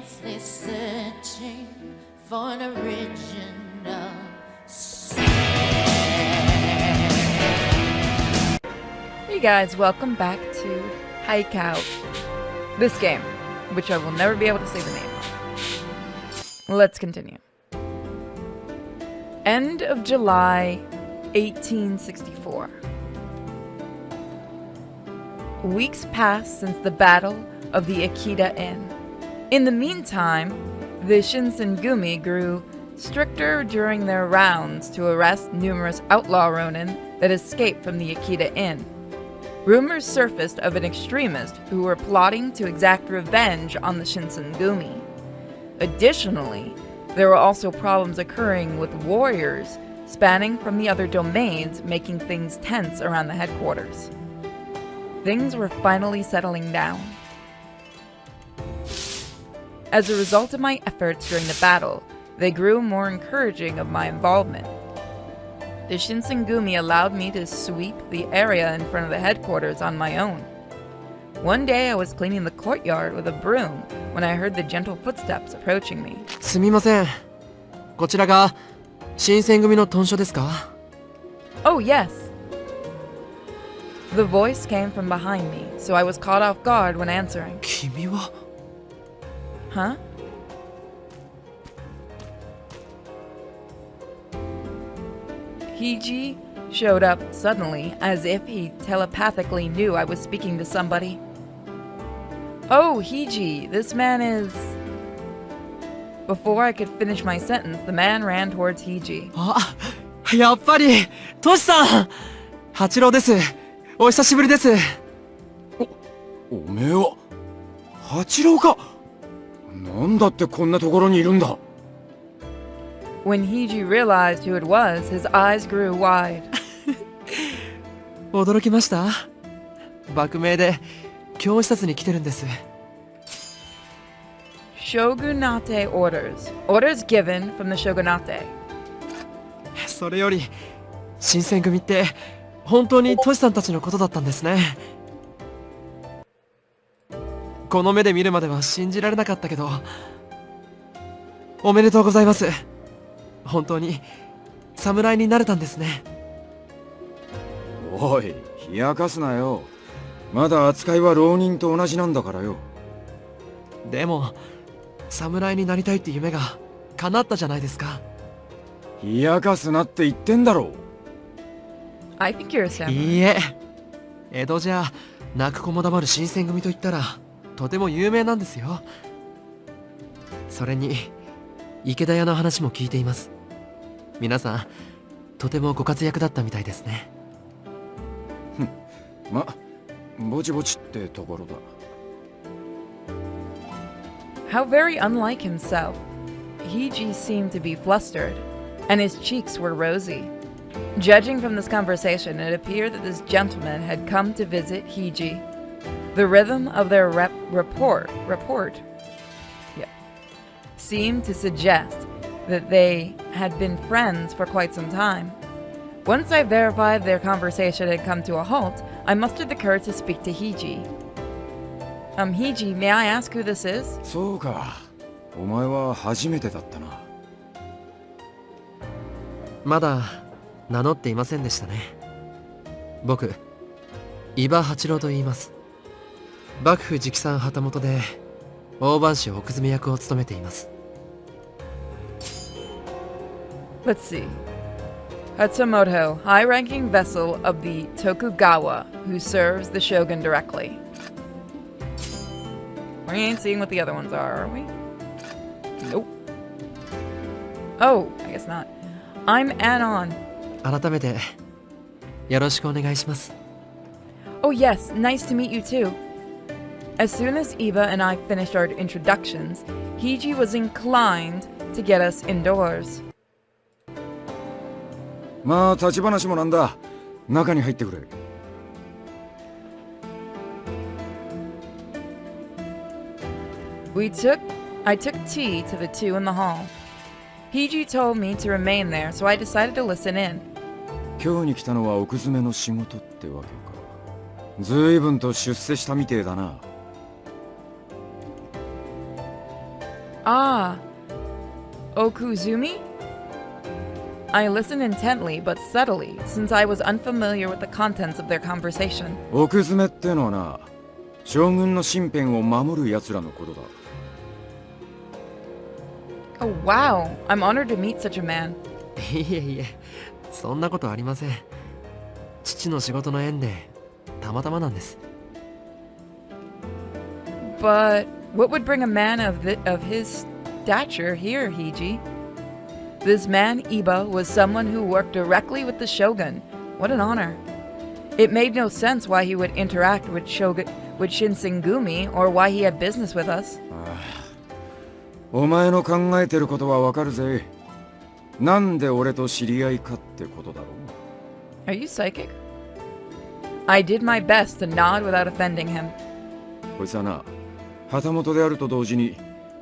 intensely searching for an original sin. Hey guys, welcome back to Hakuoki. This game, which I will never be able to say the name of. Let's continue. End of July 1864. Weeks passed since the Battle of the Ikeda Inn. In the meantime, the Shinsengumi grew stricter during their rounds to arrest numerous outlaw ronin that escaped from the Ikeda Inn. Rumors surfaced of an extremist who were plotting to exact revenge on the Shinsengumi. Additionally, there were also problems occurring with warriors spanning from the other domains, making things tense around the headquarters. Things were finally settling down. As a result of my efforts during the battle, they grew more encouraging of my involvement. The Shinsengumi allowed me to sweep the area in front of the headquarters on my own. One day I was cleaning the courtyard with a broom when I heard the gentle footsteps approaching me. すみません。こちらが新選組の屯所ですか? Oh, yes. The voice came from behind me, so I was caught off guard when answering. 君は? Huh? Hiji showed up suddenly, as if he telepathically knew I was speaking to somebody. Oh, Hiji, this man is... Before I could finish my sentence, the man ran towards Hiji. あ、やっぱりトシさん。八郎です。お久しぶりです。おめえは八郎か。なんだってこんなところにいるんだ。When Hiji realized who it was, his eyes grew wide. 驚きました。幕命で教視察に来てるんです。Shogunate orders. Orders given from the shogunate. それより新選組って本当にトシさんたちのことだったんですね。この目で見るまでは信じられなかったけど、おめでとうございます。本当に侍になれたんですね。おい、冷やかすなよ。まだ扱いは浪人と同じなんだからよ。でも侍になりたいって夢が叶ったじゃないですか。冷やかすなって言ってんだろ。I think you're a samurai. いいえ、江戸じゃ泣く子も黙る新選組と言ったらとても有名なんですよ。それに池田屋の話も聞いています。皆さんとてもご活躍だったみたいですね。ま、ぼちぼちってところだ。How very unlike himself. Hiji seemed to be flustered, and his cheeks were rosy. Judging from this conversation, it appeared that this gentleman had come to visit Hiji. The rhythm of their report seemed to suggest that they had been friends for quite some time. Once I verified their conversation had come to a halt, I mustered the courage to speak to Hiji. Hiji, may I ask who this is? そうか。お前は初めてだったな。まだ名乗っていませんでしたね。僕、伊庭八郎と言います。幕府直参旗本で大番士奥詰役を務めています。Let's see. Hatsumoto, high-ranking vessel of the Tokugawa, who serves the shogun directly. We ain't seeing what the other ones are we? Nope. Oh, I guess not. I'm Anon. 改めてよろしくお願いします。Oh yes, nice to meet you too. As soon as Eva and I finished our introductions, Hiji was inclined to get us indoors. まあ立ち話もなんだ。中に入ってくれ。I took tea to the two in the hall. Hiji told me to remain there, so I decided to listen in. 今日に来たのは奥詰めの仕事ってわけか。随分と出世したみてえだな。Ah, Okuzumi? I listened intently but subtly, since I was unfamiliar with the contents of their conversation. 奥詰めってのはな、将軍の身辺を守る奴らのことだ。Oh wow, I'm honored to meet such a man. いえいえ、そんなことありません。父の仕事の縁でたまたまなんです。But what would bring a man of his stature here, Hiji? This man, Iba, was someone who worked directly with the shogun. What an honor. It made no sense why he would interact with Shinsengumi or why he had business with us. お前の考えてることはわかるぜ。なんで俺と知り合いかってことだろう。Are you psychic? I did my best to nod without offending him. こいつはな、旗本であると同時に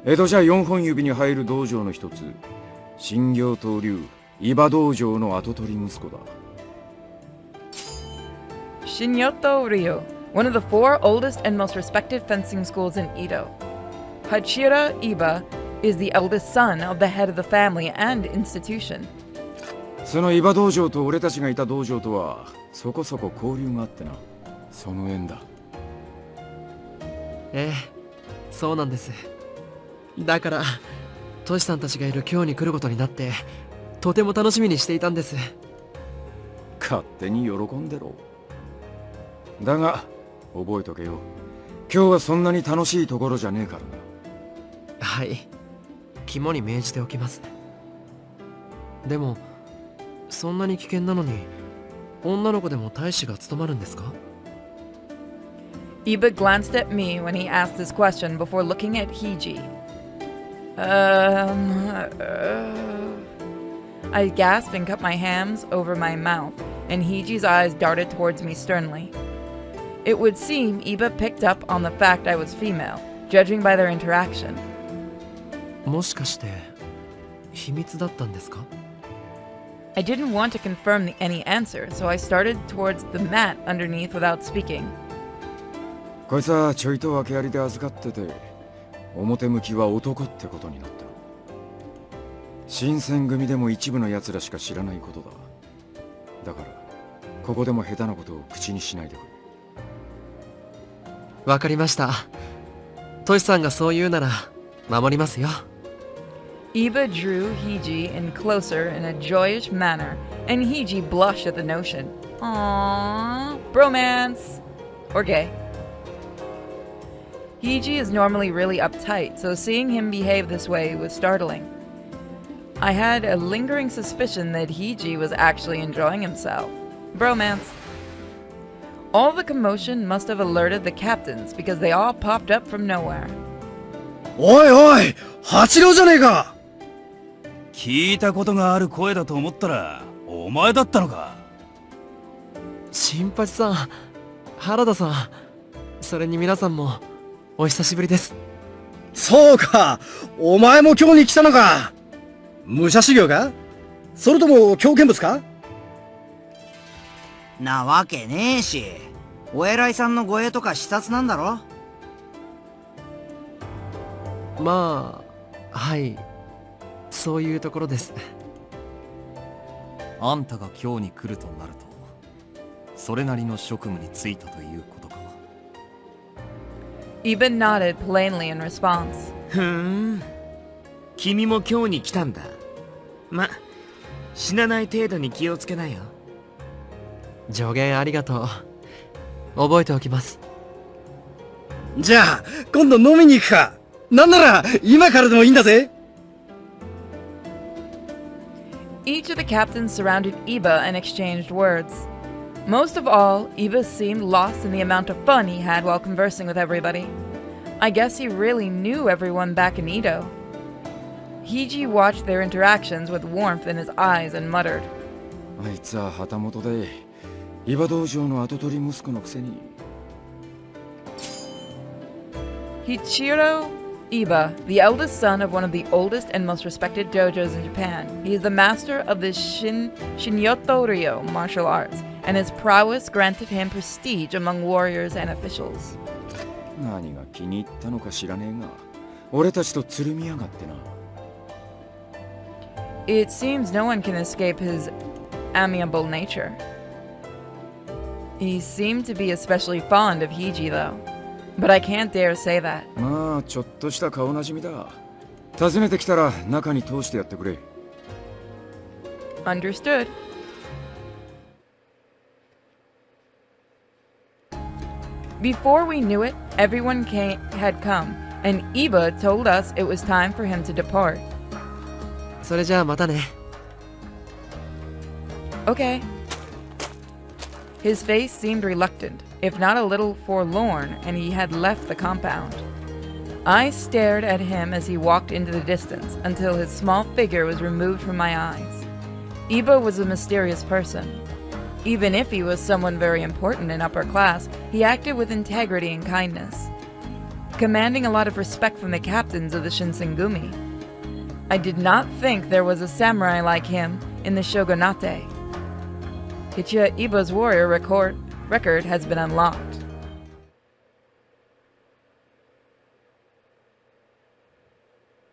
江戸じゃ4本指に入る道場の一つ、新行東流伊庭道場の跡取り息子だ。Shinyoto Ryo, one of the 4 oldest and most respected fencing schools in Edo. Hachira Iba is the eldest son of the head of the family and institution. その伊庭道場と俺たちがいた道場とはそこそこ交流があってな、その縁だ。ええ、そうなんです。だからトシさんたちがいる今日に来ることになって、とても楽しみにしていたんです。勝手に喜んでろ。だが覚えとけよ、今日はそんなに楽しいところじゃねえからな。はい、肝に銘じておきます。でもそんなに危険なのに女の子でも大使が務まるんですか？ Iba glanced at me when he asked this question before looking at Hiji. I gasped and cut my hands over my mouth, and Hiji's eyes darted towards me sternly. It would seem Iba picked up on the fact I was female, judging by their interaction. もしかして秘密だったんですか？ I didn't want to confirm any answer, so I started towards the mat underneath without speaking. こいつはちょいと訳ありで預かってて、表向きは男ってことになった。新選組でも一部の奴らしか知らないことだ。だからここでも下手なことを口にしないでくれ。わかりました。トシさんがそう言うなら守りますよ。Iba drew Hiji in closer in a joyous manner, and Hiji blushed at the notion. Aww, bromance! Or gay. Hiji is normally really uptight, so seeing him behave this way was startling. I had a lingering suspicion that Hiji was actually enjoying himself. Bromance. All the commotion must have alerted the captains because they all popped up from nowhere. おいおい、八郎じゃねえか。聞いたことがある声だと思ったらお前だったのか。新八さん、原田さん、それに皆さんもお久しぶりです。そうか、お前も今日に来たのか。武者修行か、それとも狂犬物か。なわけねえし、お偉いさんの護衛とか視察なんだろ。まあ、はい、そういうところです。あんたが今日に来るとなると、それなりの職務に就いたということか。Iba nodded plainly in response. ふーん、君も今日に来たんだ。ま、死なない程度に気をつけなよ。助言ありがとう。覚えておきます。じゃあ今度飲みに行くか。なんなら今からでもいいんだぜ。Each of the captains surrounded Iba and exchanged words. Most of all, Iba seemed lost in the amount of fun he had while conversing with everybody. I guess he really knew everyone back in Edo. Hiji watched their interactions with warmth in his eyes and muttered. あいつは旗本で伊庭道場の跡取り息子のくせに。Hichiro Iba, the eldest son of one of the oldest and most respected dojos in Japan. He is the master of the Shinyoto Ryo martial arts, and his prowess granted him prestige among warriors and officials. 何が気に入ったのか知らねえが、俺たちとつるみやがってな。It seems no one can escape his amiable nature. He seemed to be especially fond of Hiji, though. But I can't dare say that. まあちょっとした顔なじみだ。訪ねてきたら中に通してやってくれ。Understood. Before we knew it, everyone had come, and Iba told us it was time for him to depart. それじゃあまたね。 Okay. His face seemed reluctant, if not a little forlorn, and he had left the compound. I stared at him as he walked into the distance until his small figure was removed from my eyes. Iba was a mysterious person. Even if he was someone very important in upper class, he acted with integrity and kindness, commanding a lot of respect from the captains of the Shinsengumi. I did not think there was a samurai like him in the shogunate. Kichiya Iba's warrior record has been unlocked.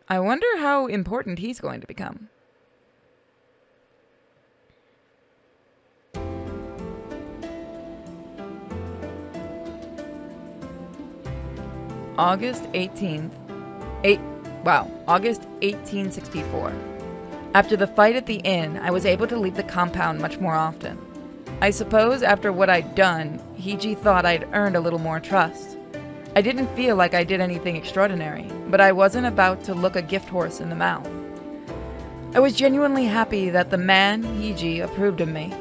I wonder how important he's going to become. August 1864. After the fight at the inn, I was able to leave the compound much more often. I suppose after what I'd done, Hiji thought I'd earned a little more trust. I didn't feel like I did anything extraordinary, but I wasn't about to look a gift horse in the mouth. I was genuinely happy that the man, Hiji, approved of me.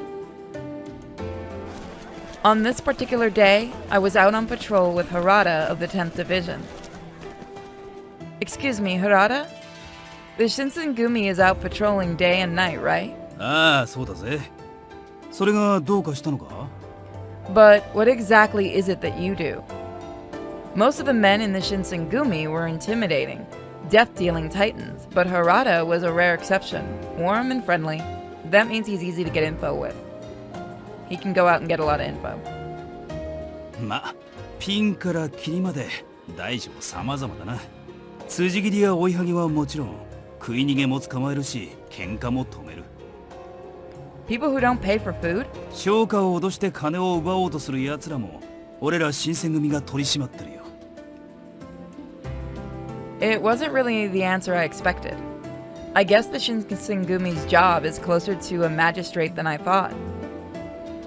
On this particular day, I was out on patrol with Harada of the 10th Division. Excuse me, Harada? The Shinsengumi is out patrolling day and night, right? ああ、そうだぜ。それがどうかしたのか? But what exactly is it that you do? Most of the men in the Shinsengumi were intimidating, death-dealing titans, but Harada was a rare exception, warm and friendly. That means he's easy to get info with. He can go out and get a lot of info. ま、ピンからキリまで大小様々だな。辻斬りや追いはぎはもちろん、食い逃げも捕まえるし、喧嘩も止める。People who don't pay for food? 商家を脅して金を奪おうとする奴らも、俺ら新選組が取り締まってるよ。It wasn't really the answer I expected. I guess the Shinsengumi's job is closer to a magistrate than I thought.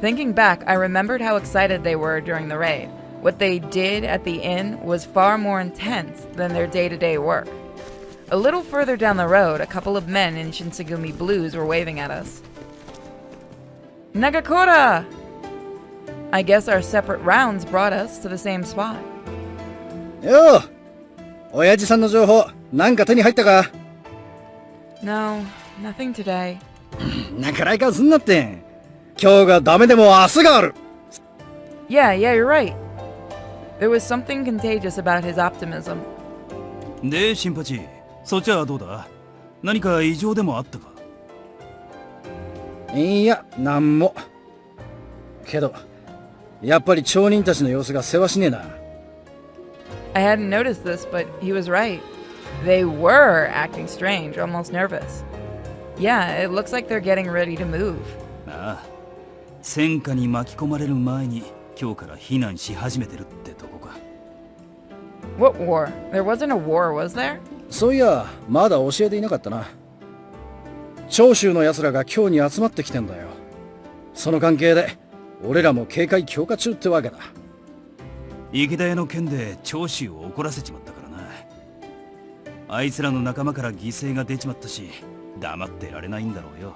Thinking back, I remembered how excited they were during the raid. What they did at the inn was far more intense than their day-to-day work. A little further down the road, a couple of men in Shinsengumi blues were waving at us. Nagakura! I guess our separate rounds brought us to the same spot. よう、親父さんの情報、なんか手に入ったか? No, nothing today. なかなかすんなって。今日がダメでも明日がある。Yeah, you're right. There was something contagious about his optimism. で、新八、そっちはどうだ? 何か異常でもあったか? いや、なんも。けど、やっぱり町人たちの様子がせわしねえな。I hadn't noticed this, but he was right. They were acting strange, almost nervous. Yeah, it looks like they're getting ready to move. ああ、戦火に巻き込まれる前に今日から避難し始めてるってとこか。What war? There wasn't a war, was there? そういや、まだ教えていなかったな。長州の奴らが今日に集まってきてんだよ。その関係で、俺らも警戒強化中ってわけだ。池田屋の件で長州を怒らせちまったからな。あいつらの仲間から犠牲が出ちまったし、黙ってられないんだろうよ。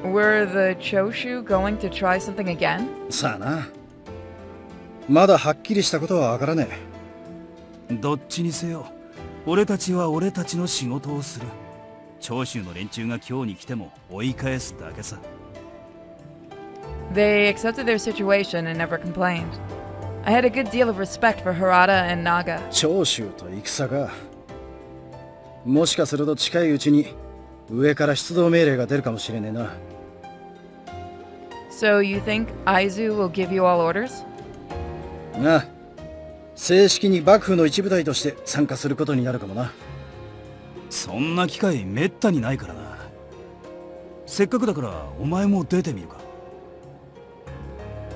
Were the Choshu going to try something again? さあな。まだはっきりしたことはわからねえ。どっちにせよ、俺たちは俺たちの仕事をする。長州の連中が今日に来ても追い返すだけさ。They accepted their situation and never complained. I had a good deal of respect for Harada and Naga. 長州と戦か。もしかすると近いうちに上から出動命令が出るかもしれねえな。So you think Aizu will give you all orders? ああ、正式に幕府の一部隊として参加することになるかもな。そんな機会めったにないからな。せっかくだからお前も出てみるか。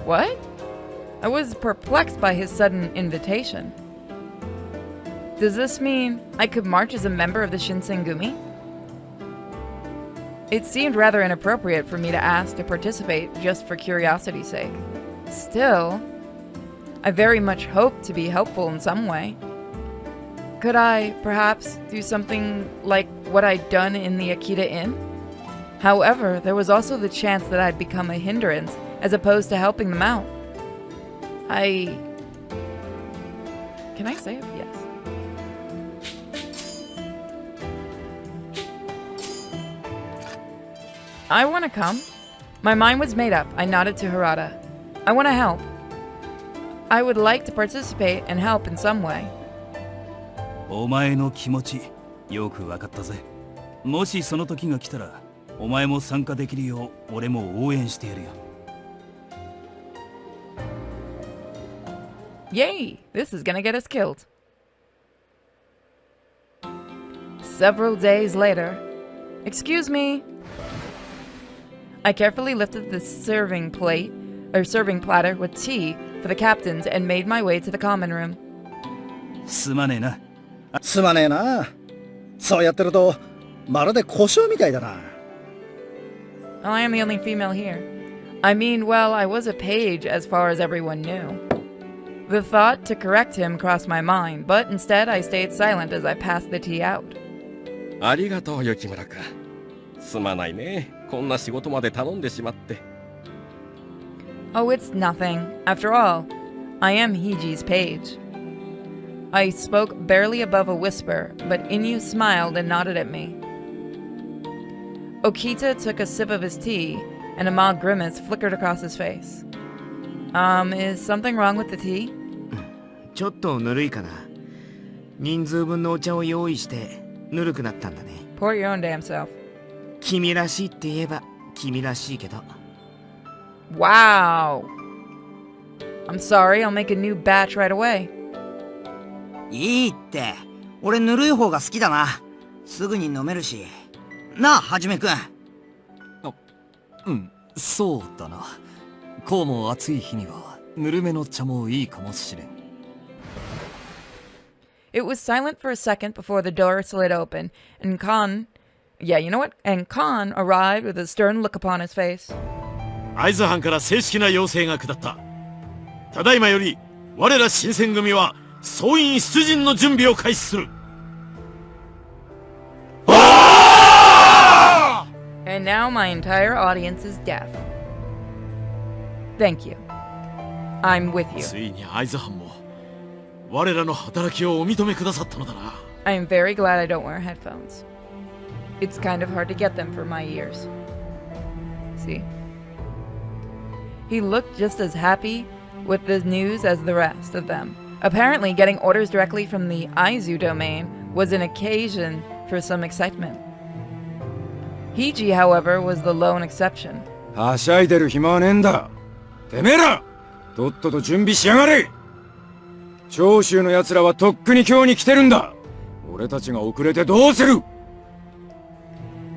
What? I was perplexed by his sudden invitation. Does this mean I could march as a member of the Shinsengumi? It seemed rather inappropriate for me to ask to participate just for curiosity's sake. Still, I very much hoped to be helpful in some way. Could I, perhaps, do something like what I'd done in the Akita Inn? However, there was also the chance that I'd become a hindrance as opposed to helping them out. Can I say it? Yes. I want to come. My mind was made up. I nodded to Harada. I want to help. I would like to participate and help in some way. お前の気持ちよくわかったぜ。もしその時が来たらお前も参加できるよう俺も応援してやるよ。 Yay! This is gonna get us killed. Several days later. Excuse me. I carefully lifted the serving platter with tea for the captains and made my way to the common room. すまねえな。すまねえな。そうやってるとまるで故障みたいだな。Well, I am the only female here. I mean, well, I was a page as far as everyone knew. The thought to correct him crossed my mind, but instead I stayed silent as I passed the tea out. ありがとう、雪村君。すまないね。こんな仕事まで頼んでしまって。Oh, it's nothing. After all, I am Hiji's page. I spoke barely above a whisper, but Inu smiled and nodded at me. Okita took a sip of his tea, and a mild grimace flickered across his face. Is something wrong with the tea? ちょっとぬるいかな。人数分のお茶を用意してぬるくなったんだね。 Pour your own damn self. 君らしいって言えば君らしいけど。 Wow. I'm sorry, I'll make a new batch right away. いいって。俺ぬるい方が好きだな。すぐに飲めるし。なあ、はじめくん。うん、そうだな。こうも暑い日にはぬるめの茶もいいかもしれん。 It was silent for a second before the door slid open, and Khan... Yeah, you know what? And Khan arrived with a stern look upon his face. 会津藩から正式な要請が下った。ただいまより我ら新選組は総員出陣の準備を開始する。 And now my entire audience is deaf. Thank you. I'm with you. ついに会津藩も我らの働きをお認めくださったのだな。 I am very glad I don't wear headphones. It's kind of hard to get them for my ears. See? He looked just as happy with the news as the rest of them. Apparently, getting orders directly from the Aizu domain was an occasion for some excitement. Hiji, however, was the lone exception. はしゃいでる暇はねえんだ。てめえら、とっとと準備しやがれ。長州の奴らはとっくに今日に来てるんだ。俺たちが遅れてどうする。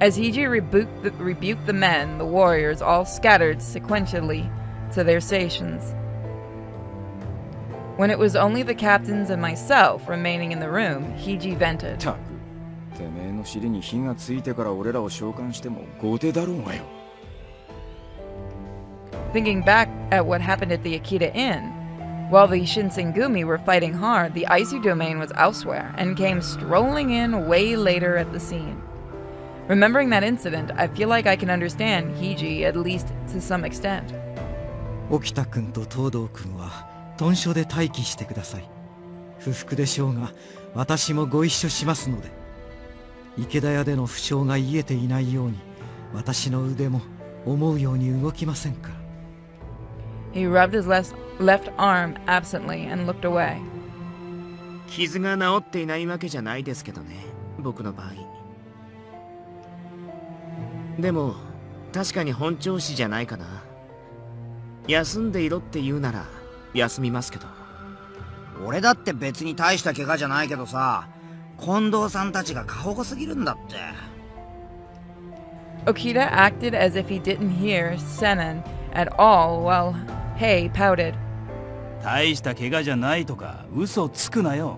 As Hiji rebuked the men, the warriors all scattered sequentially to their stations. When it was only the captains and myself remaining in the room, Hiji vented. たく、てめえの尻に火がついてから俺らを召喚しても後手だろうがよ。 Thinking back at what happened at the Akita Inn, while the Shinsengumi were fighting hard, the Aizu domain was elsewhere and came strolling in way later at the scene. Remembering that incident, I feel like I can understand Hiji, at least to some extent. 沖田君と東堂君は屯所で待機してください。不服でしょうが私もご一緒しますので。池田屋での負傷が癒えていないように私の腕も思うように動きませんから。 He rubbed his left arm absently and looked away. 傷が治っていないわけじゃないですけどね、僕の場合。でも確かに本調子じゃないかな。休んでいろって言うなら休みますけど。俺だって別に大した怪我じゃないけどさ、近藤さんたちが過保護すぎるんだって。Okita acted as if he didn't hear Sennen at all while Hei pouted. 大した怪我じゃないとか嘘つくなよ。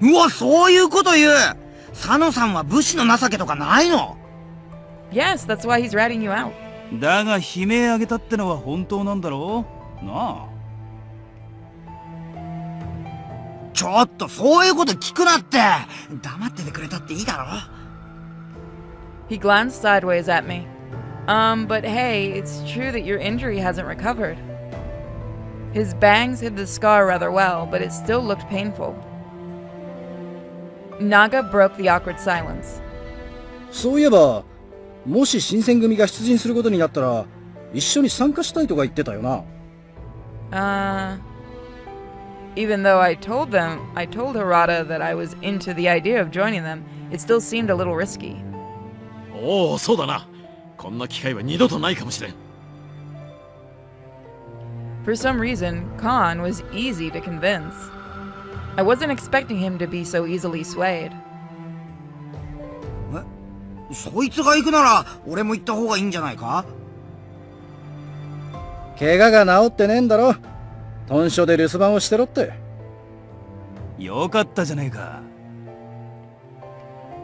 うわ、そういうこと言う。佐野さんは武士の情けとかないの？ Yes, that's why he's ratting you out. だが悲鳴あげたってのは本当なんだろうなあ。ちょっとそういうこと聞くなって。黙っててくれたっていいだろ。He glanced sideways at me. But hey, it's true that your injury hasn't recovered. His bangs hid the scar rather well, but it still looked painful. Naga broke the awkward silence. そういえば、もし新選組が出陣することになったら、一緒に参加したいとか言ってたよな。Even though I told Harada that I was into the idea of joining them, it still seemed a little risky. おお、そうだな。こんな機会は二度とないかもしれん。For some reason, Khan was easy to convince. I wasn't expecting him to be so easily swayed. そいつが行くなら俺も行った方がいいんじゃないか？怪我が治ってねえんだろ。豚書で留守番をしてろって。よかったじゃねえか。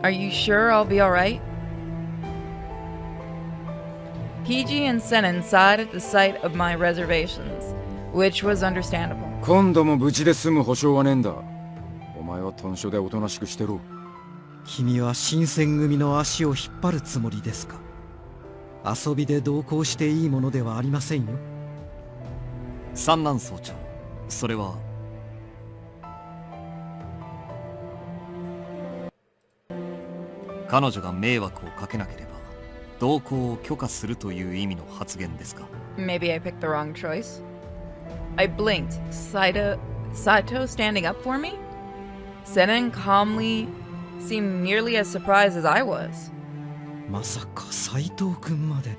Are you sure I'll be alright? Hiji and Sennen sighed at the sight of my reservations, which was understandable. 今度も無事で済む保証はねえんだ。お前は豚書でおとなしくしてろ。君は新選組の足を引っ張るつもりですか？遊びで同行していいものではありませんよ。三男総長、それは彼女が迷惑をかけなければ同行を許可するという意味の発言ですか？ Maybe I picked the wrong choice. I blinked. Saito standing up for me? Sennen calmly seemed nearly as surprised as I was. まさか斎藤君まで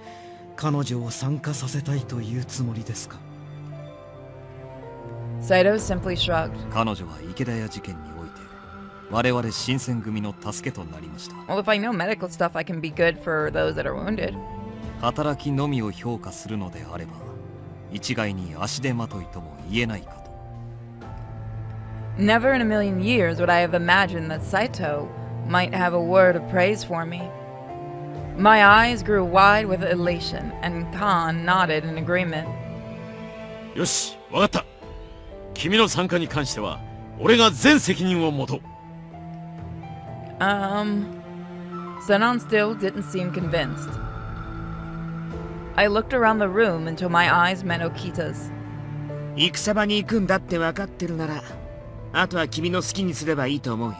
彼女を参加させたいというつもりですか？ Saito simply shrugged. 彼女は池田屋事件において我々新選組の助けとなりました。 Well, if I know medical stuff, I can be good for those that are wounded. 働きのみを評価するのであれば一概に足手まといとも言えないかと。 Never in a million years would I have imagined that Saito might have a word of praise for me. My eyes grew wide with elation, and Khan nodded in agreement. よし、わかった。君の参加に関しては俺が全責任を持とう。Senon still didn't seem convinced. I looked around the room until my eyes met Okita's. 戦場に行くんだって分かってるなら、あとは君の好きにすればいいと思うよ。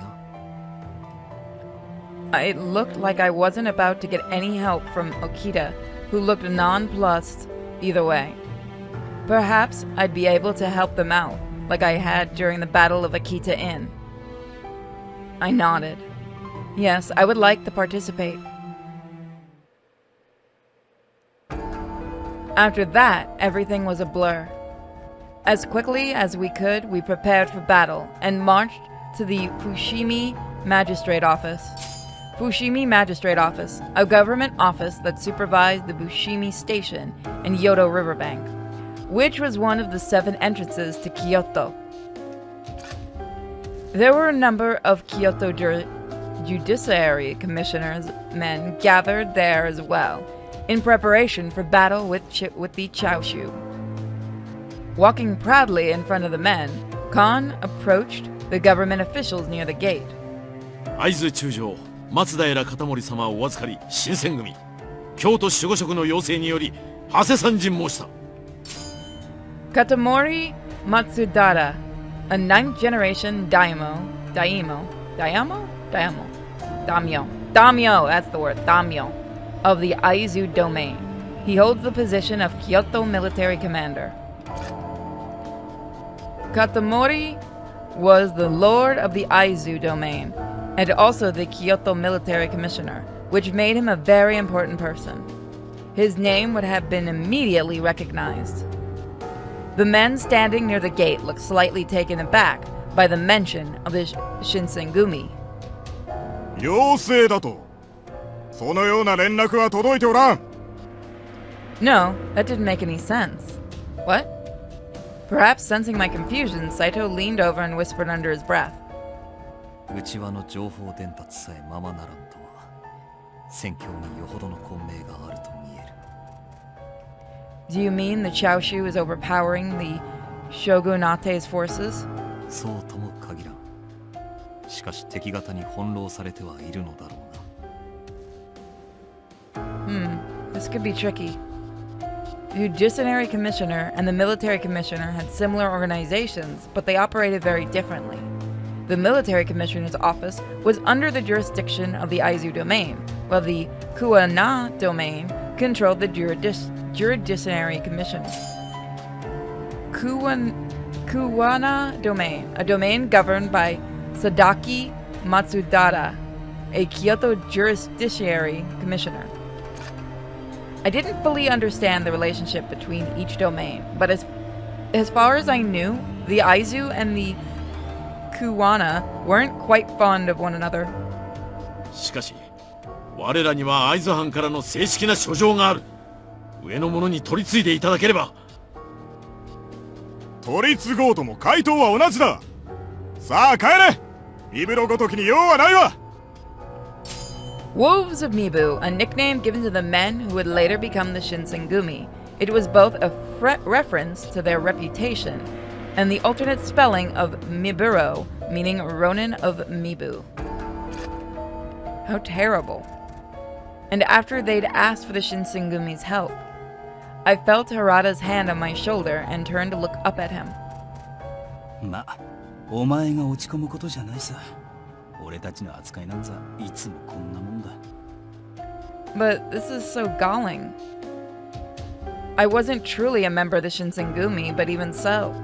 It looked like I wasn't about to get any help from Okita, who looked nonplussed either way. Perhaps I'd be able to help them out, like I had during the Battle of Akita Inn. I nodded. Yes, I would like to participate. After that, everything was a blur. As quickly as we could, we prepared for battle and marched to the Fushimi Magistrate Office. Fushimi Magistrate Office, a government office that supervised the Fushimi Station in Kyoto Riverbank, which was one of the 7 entrances to Kyoto. There were a number of Kyoto Judiciary Commissioners' men gathered there as well, in preparation for battle with the Chaoshu. Walking proudly in front of the men, Khan approached the government officials near the gate. 会津中将松平片森様をお預かり新選組京都守護職の要請により長谷参陣申した。 Katamori Matsudara, a 9th generation daimyo, that's the word, daimyo, of the Aizu domain. He holds the position of Kyoto military commander. Katamori was the lord of the Aizu domain, and also the Kyoto military commissioner, which made him a very important person. His name would have been immediately recognized. The men standing near the gate looked slightly taken aback by the mention of the Shinsengumi. 妖精だと。そのような連絡は届いておらん。No, that didn't make any sense. What? Perhaps sensing my confusion, Saito leaned over and whispered under his breath. 内輪の情報伝達さえままならんとは、戦況によほどの混迷があると見える。Do you mean the Chaoshu is overpowering the Shogunate's forces? そうとも限らん。しかし敵方に翻弄されてはいるのだろうな。This could be tricky. The Disciplinary Commissioner and the Military Commissioner had similar organizations, but they operated very differently. The Military Commissioner's office was under the jurisdiction of the Aizu domain, while the Kuwana domain controlled the Jurisdictionary Commission. Kuwana domain, a domain governed by Sadaki Matsudara, a Kyoto Jurisdictionary Commissioner. I didn't fully understand the relationship between each domain, but as far as I knew, the Aizu and the Kuwana weren't quite fond of one another. しかし、我らには会津藩からの正式な書状がある。上の者に取り次いでいただければ。取り継ごうとも回答は同じだ。さあ帰れ。身風呂ごときに用はないわ。Wolves of Mibu, a nickname given to the men who would later become the Shinsengumi. It was both a reference to their reputation and the alternate spelling of Miburo, meaning Ronin of Mibu. How terrible. And after they'd asked for the Shinsengumi's help, I felt Harada's hand on my shoulder and turned to look up at him. ま、お前が落ち込むことじゃないさ。俺たちの扱いなんざいつもこんなもんだ。But this is so galling. I wasn't truly a member of the Shinsengumi, but even so,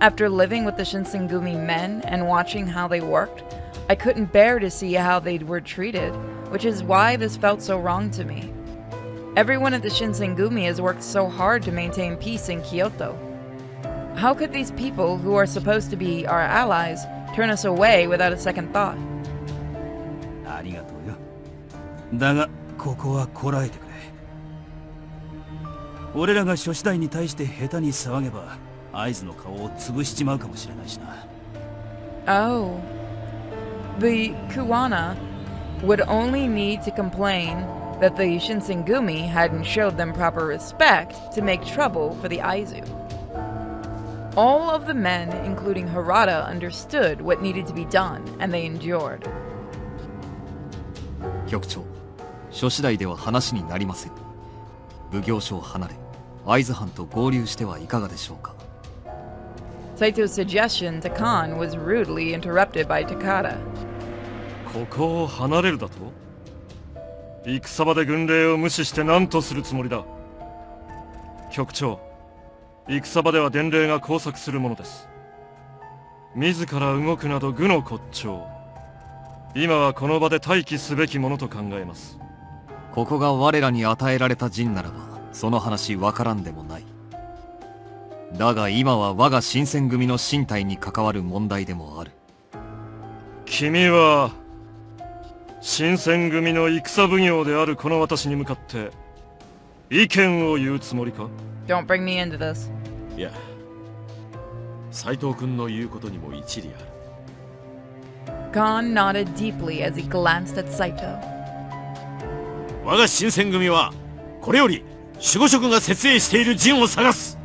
after living with the Shinsengumi men and watching how they worked, I couldn't bear to see how they were treated, which is why this felt so wrong to me. Everyone at the Shinsengumi has worked so hard to maintain peace in Kyoto. How could these people, who are supposed to be our allies, turn us away without a second thought? ありがとうよ。だが、ここはこらえてくれ。俺らが諸次第に対して下手に騒げば、会津の顔を潰しちまうかもしれないしな。Oh. The Kuwana would only need to complain that the Shinsengumi hadn't showed them proper respect to make trouble for the Aizu. All of the men, including Harada, understood what needed to be done, and they endured. 局長、諸次第では話になりません。奉行所を離れ、会津藩と合流してはいかがでしょうか。Saito's suggestion to Khan was rudely interrupted by Takada. ここを離れるだと？戦場で軍令を無視して何とするつもりだ。局長、戦場では伝令が交錯するものです。自ら動くなど愚の骨頂。今はこの場で待機すべきものと考えます。ここが我らに与えられた陣ならば、その話わからんでもない。だが今は我が新選組の身体に関わる問題でもある。君は新選組の戦奉行であるこの私に向かって意見を言うつもりか？ Don't bring me into this. いや、斉藤君の言うことにも一理ある。Khan nodded deeply as he glanced at Saito. 我が新選組はこれより守護職が設営している陣を探す。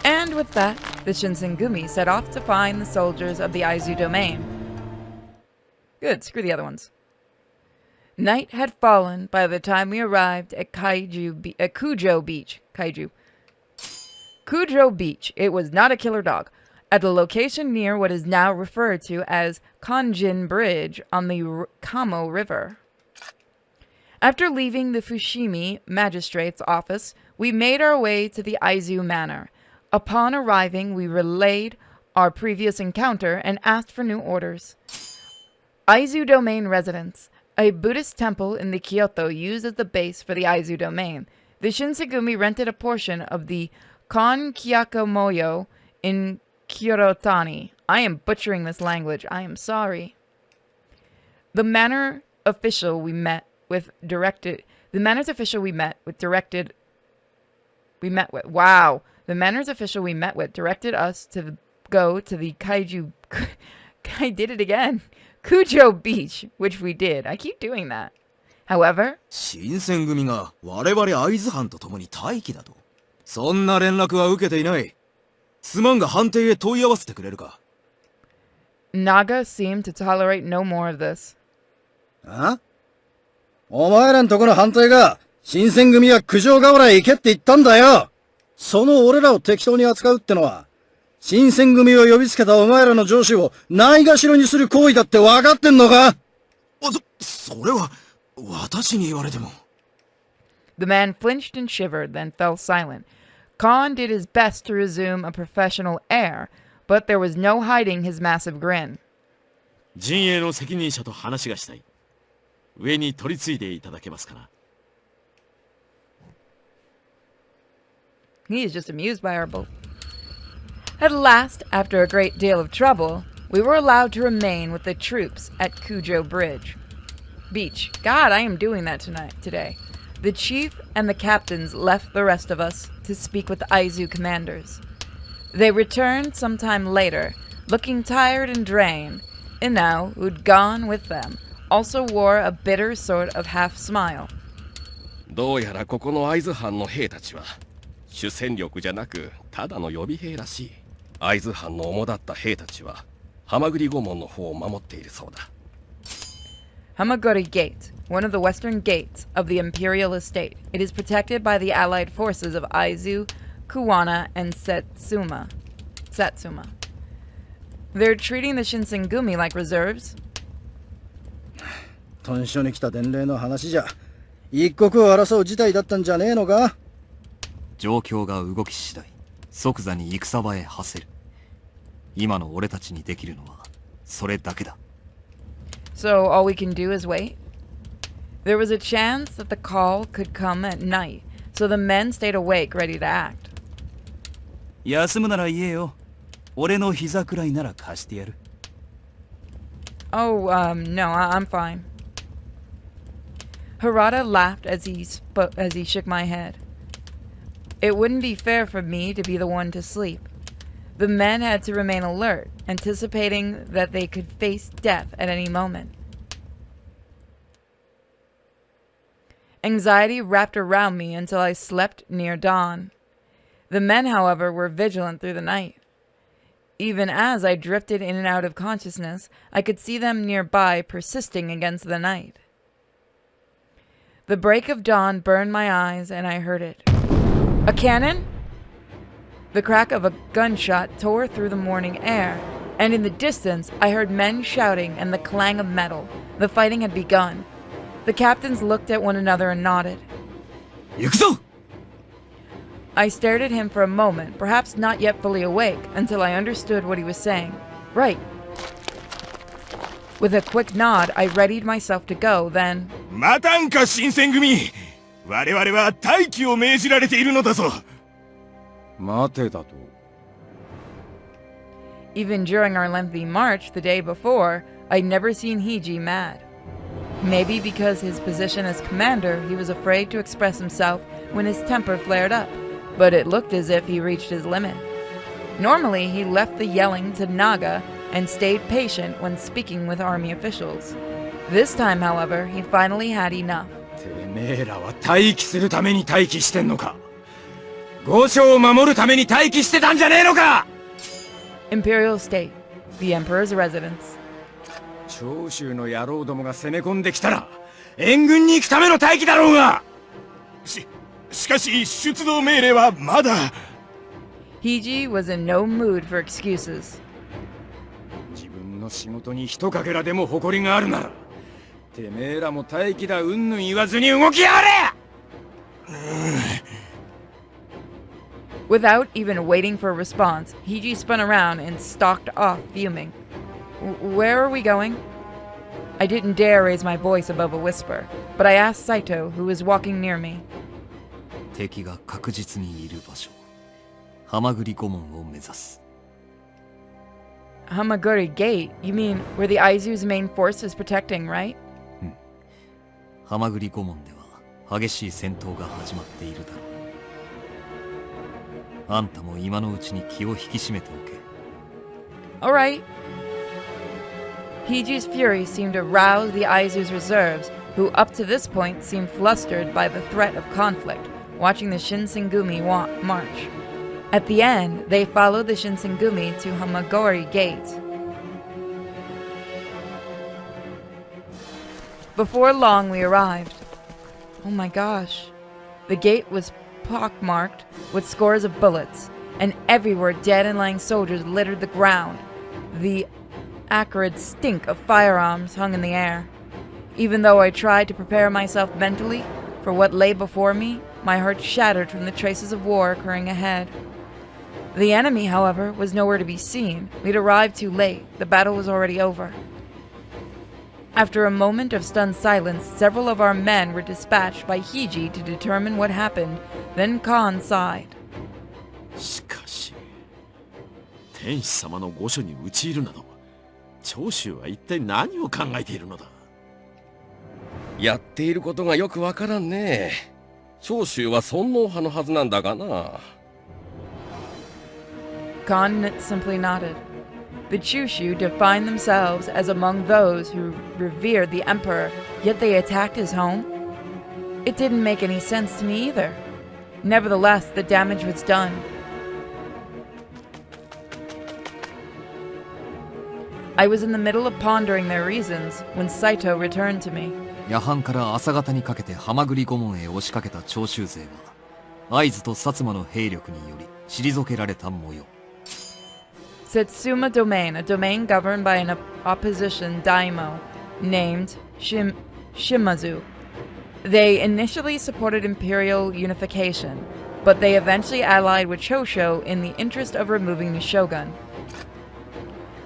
And with that, the Shinsengumi set off to find the soldiers of the Aizu domain. Good, screw the other ones. Night had fallen by the time we arrived at Kujo Beach. Kujo Beach. It was not a killer dog. At a location near what is now referred to as Kanjin Bridge on the Kamo River. After leaving the Fushimi magistrate's office, we made our way to the Aizu Manor. Upon arriving, we relayed our previous encounter and asked for new orders. Aizu Domain Residence, a Buddhist temple in the Kyoto used as the base for the Aizu Domain. The Shinsengumi rented a portion of the Konkyakumoyo in Kyoto. I am butchering this language. I am sorry. The manor's official we met with directed us to go to the Kaiju. I did it again. Kujo Beach, which we did. I keep doing that. However, 新選組が我々会津藩と共に待機だと。そんな連絡は受けていない。すまんが藩邸へ問い合わせてくれるか。Naga seemed to tolerate no more of this. あ？お前らんとこの藩邸が、新選組は九条河原へ行けって言ったんだよ。その俺らを適当に扱うってのは、新選組を呼びつけたお前らの上司をないがしろにする行為だって分かってんのか？それは、私に言われても。The man flinched and shivered, then fell silent. Khan did his best to resume a professional air, but there was no hiding his massive grin. 陣営の責任者と話がしたい。上に取り次いでいただけますかな。He is just amused by our boat. At last, after a great deal of trouble, we were allowed to remain with the troops at Kujo Beach. God, I am doing that today. The chief and the captains left the rest of us to speak with the Aizu commanders. They returned some time later, looking tired and drained. Inao, who'd gone with them, also wore a bitter sort of half smile. どうやらここの会津藩の兵たちは主戦力じゃなくただの予備兵らしい。会津藩の主だった兵たちは浜栗御門の方を守っているそうだ。Hamaguri Gate, one of the western gates of the imperial estate. It is protected by the allied forces of Aizu, Kuwana, and Satsuma. They're treating the Shinsengumi like reserves. 屯所に来た伝令の話じゃ、一刻を争う事態だったんじゃねえのか？状況が動き次第、即座に戦場へ馳せる。今の俺たちにできるのはそれだけだ。So all we can do is wait? There was a chance that the call could come at night, so the men stayed awake, ready to act. 休むなら言えよ。俺の膝くらいなら貸してやる。Oh, no, I'm fine. Harada laughed as he shook my head. It wouldn't be fair for me to be the one to sleep. The men had to remain alert, anticipating that they could face death at any moment. Anxiety wrapped around me until I slept near dawn. The men, however, were vigilant through the night. Even as I drifted in and out of consciousness, I could see them nearby persisting against the night. The break of dawn burned my eyes, and I heard it. A cannon? The crack of a gunshot tore through the morning air, and in the distance I heard men shouting and the clang of metal. The fighting had begun. The captains looked at one another and nodded. 行くぞ! I stared at him for a moment, perhaps not yet fully awake, until I understood what he was saying. Right. With a quick nod, I readied myself to go, then... 待たんか、新選組! 我々は待機を命じられているのだぞ! 待てだと。Even during our lengthy march the day before, I'd never seen Hiji mad. Maybe because his position as commander, he was afraid to express himself when his temper flared up, but it looked as if he reached his limit. Normally, he left the yelling to Naga and stayed patient when speaking with army officials. This time, however, he finally had enough. てめえらは待機するために待機してんのか？御所を守るために待機してたんじゃねえのか！ Imperial State, the Emperor's residence. 長州の野郎どもが攻め込んできたら援軍に行くための待機だろうが。しかし出動命令はまだ。Hiji was in no mood for excuses. 自分の仕事に一かけらでも誇りがあるなら、てめえらも待機だうんぬん言わずに動きやがれ！ Without even waiting for a response, Hiji spun around and stalked off, fuming. Where are we going? I didn't dare raise my voice above a whisper, but I asked Saito, who was walking near me. 敵が確実にいる場所、ハマグリ御門を目指す。Hamaguri Gate? You mean where the Aizu's main force is protecting, right? ハマグリ御門では激しい戦闘が始まっているだろう。あんたも今のうちに気を引き締めておけ。Alright. Hiji's fury seemed to rouse the Aizu's reserves, who up to this point seemed flustered by the threat of conflict, watching the Shinsengumi march. At the end, they followed the Shinsengumi to Hamagori Gate. Before long, we arrived. Oh my gosh. The gate was pockmarked with scores of bullets, and everywhere dead and lying soldiers littered the ground. The acrid stink of firearms hung in the air. Even though I tried to prepare myself mentally for what lay before me, my heart shattered from the traces of war occurring ahead. The enemy, however, was nowhere to be seen. We'd arrived too late. The battle was already over. After a moment of stunned silence, several of our men were dispatched by Hiji to determine what happened. Then Khan sighed. しかし、天使様の御所に討ち入るなど、長州は一体何を考えているのだ。やっていることがよくわからんね。長州は尊王派のはずなんだがな。Khan simply nodded. The Chushu defined themselves as among those who revered the emperor, yet they attacked his home? It didn't make any sense to me either. Nevertheless, the damage was done. I was in the middle of pondering their reasons when Saito returned to me. 夜半から朝方にかけてハマグリ御門へ押しかけた長州勢は、会津と薩摩の兵力により退けられた模様。Setsuma Domain, a domain governed by an opposition daimyo named Shimazu. They initially supported imperial unification, but they eventually allied with Chosho in the interest of removing the shogun.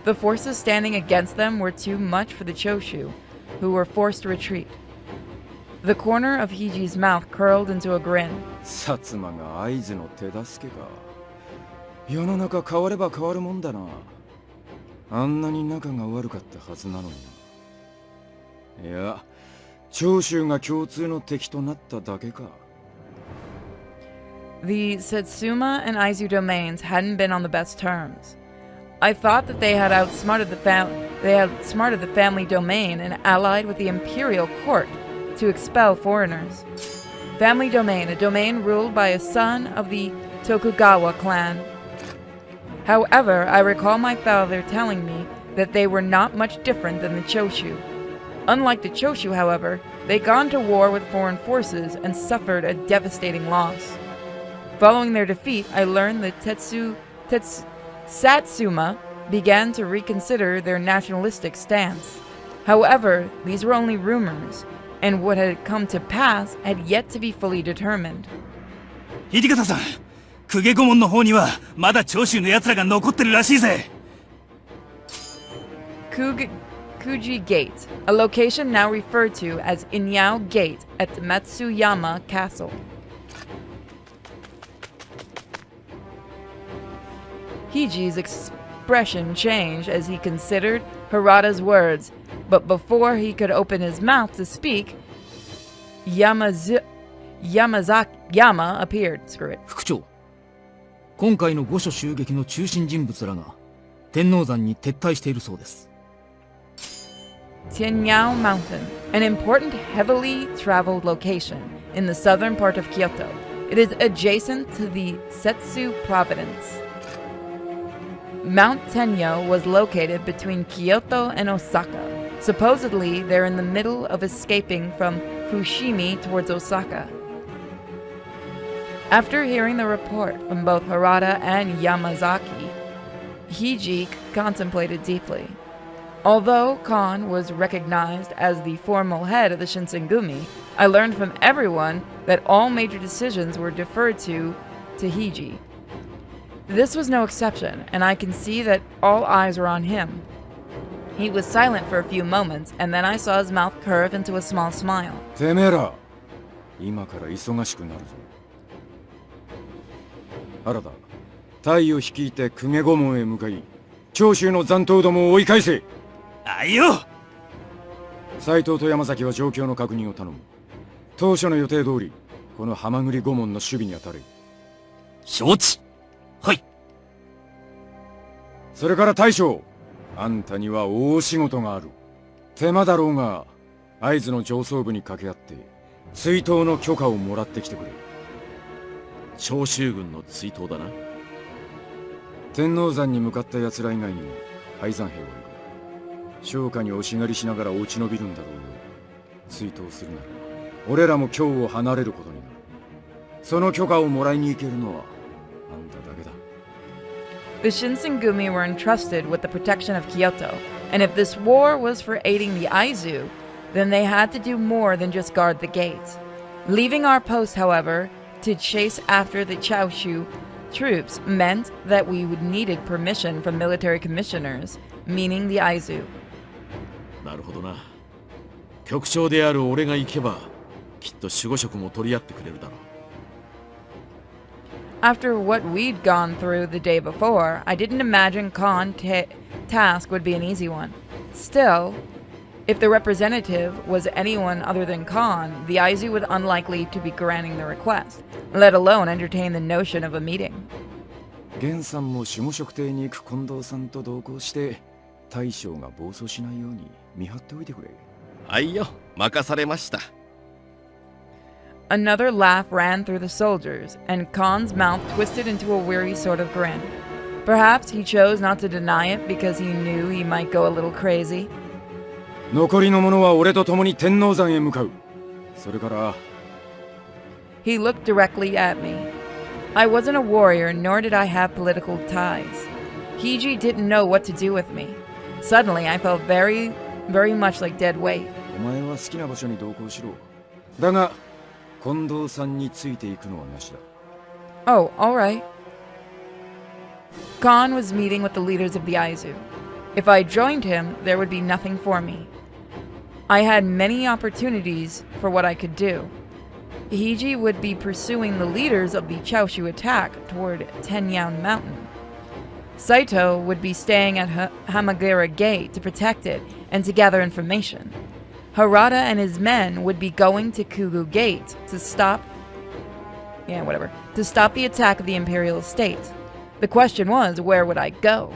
The forces standing against them were too much for the Choshu, who were forced to retreat. The corner of Hiji's mouth curled into a grin. 薩摩が会津の手助けか。世の中変われば変わるもんだな。あんなに仲が悪かったはずなのに。いや、長州が共通の敵となっただけか。The Setsuma and Aizu domains hadn't been on the best terms. I thought that they had outsmarted the family domain and allied with the imperial court to expel foreigners. Family domain, a domain ruled by a son of the Tokugawa clan. However, I recall my father telling me that they were not much different than the Choshu. Unlike the Choshu, however, they'd gone to war with foreign forces and suffered a devastating loss. Following their defeat, I learned that Satsuma began to reconsider their nationalistic stance. However, these were only rumors, and what had come to pass had yet to be fully determined. 土方さん、公家御門の方にはまだ長州の奴らが残ってるらしいぜ。Kuji Gate, a location now referred to as Inyao Gate at Matsuyama Castle. Hiji's expression changed as he considered Harada's words, but before he could open his mouth to speak, Yama appeared. Screw it. 副長、今回の御所襲撃の中心人物らが天王山に撤退しているそうです。Tianyao Mountain, an important heavily traveled location in the southern part of Kyoto. It is adjacent to the Setsu province. Mount Tenyo was located between Kyoto and Osaka. Supposedly, they're in the middle of escaping from Fushimi towards Osaka. After hearing the report from both Harada and Yamazaki, Hiji contemplated deeply. Although Khan was recognized as the formal head of the Shinsengumi, I learned from everyone that all major decisions were deferred to Hiji. This was no exception, and I can see that all eyes were on him. He was silent for a few moments, and then I saw his mouth curve into a small smile. てめえら、今から忙しくなるぞ。原田、隊を率いて公家御門へ向かい、長州の残党どもを追い返せ。あいよ。斎藤と山崎は状況の確認を頼む。当初の予定通り、この浜栗御門の守備に当たれ。承知。はい。それから大将、あんたには大仕事がある。手間だろうが、会津の上層部に掛け合って、追悼の許可をもらってきてくれ。長州軍の追悼だな。天王山に向かった奴ら以外にも敗山兵がいる。商家に押し狩りしながら落ち延びるんだろうよ。追悼するなら俺らも京を離れることになる。その許可をもらいに行けるのはあんただけだ。 The Shinsengumi were entrusted with the protection of Kyoto, and if this war was for aiding the Aizu, then they had to do more than just guard the gates. Leaving our post, however, to chase after the Chaoshu troops meant that we would needed permission from military commissioners, meaning the Aizu. なるほどな。局長である俺が行けば、きっと守護職も取り合ってくれるだろう。After what we'd gone through the day before, I didn't imagine Khan's task would be an easy one. Still, if the representative was anyone other than Khan, the Aizu was unlikely to be granting the request, let alone entertain the notion of a meeting. 源さんも守護職邸に行く近藤さんと同行して、大将が暴走しないように見張っておいてくれ。はいよ、任されました。Another laugh ran through the soldiers, and Khan's mouth twisted into a weary sort of grin. Perhaps he chose not to deny it because he knew he might go a little crazy. 残りの者は俺と共に天王山へ向かう。それから。He looked directly at me. I wasn't a warrior, nor did I have political ties. Hiji didn't know what to do with me. Suddenly, I felt very much like dead weight. お前は好きな場所に同行しろ。だが、近藤さんについていくのはなしだ。Oh, all right. Khan was meeting with the leaders of the Aizu. If I joined him, there would be nothing for me. I had many opportunities for what I could do. Hiji would be pursuing the leaders of the Chaoshu attack toward Tenyan Mountain. Saito would be staying at Hamagera Gate to protect it and to gather information. Harada and his men would be going to Kugu Gate to stop the attack of the Imperial Estate. The question was, where would I go?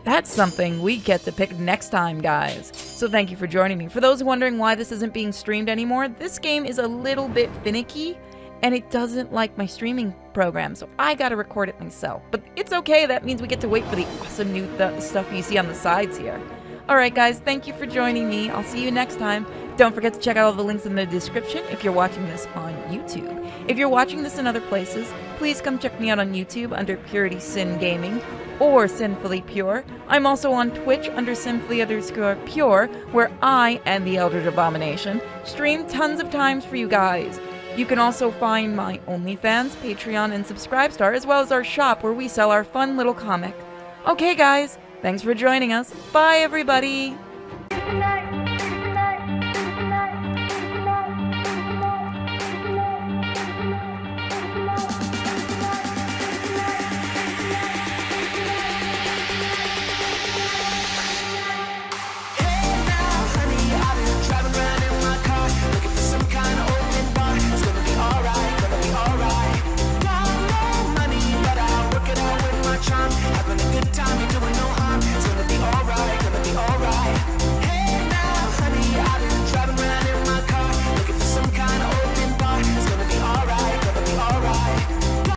That's something we get to pick next time, guys. So thank you for joining me. For those wondering why this isn't being streamed anymore, this game is a little bit finicky, and it doesn't like my streaming program, so I gotta record it myself. But it's okay, that means we get to wait for the awesome new stuff you see on the sides here. Alright guys, thank you for joining me. I'll see you next time. Don't forget to check out all the links in the description if you're watching this on YouTube. If you're watching this in other places, please come check me out on YouTube under Purity Sin Gaming or Sinfully Pure. I'm also on Twitch under Sinfully_Pure, where I and the Elder Abomination stream tons of times for you guys. You can also find my OnlyFans, Patreon, and Subscribestar, as well as our shop where we sell our fun little comic. Okay guys, thanks for joining us. Bye everybody!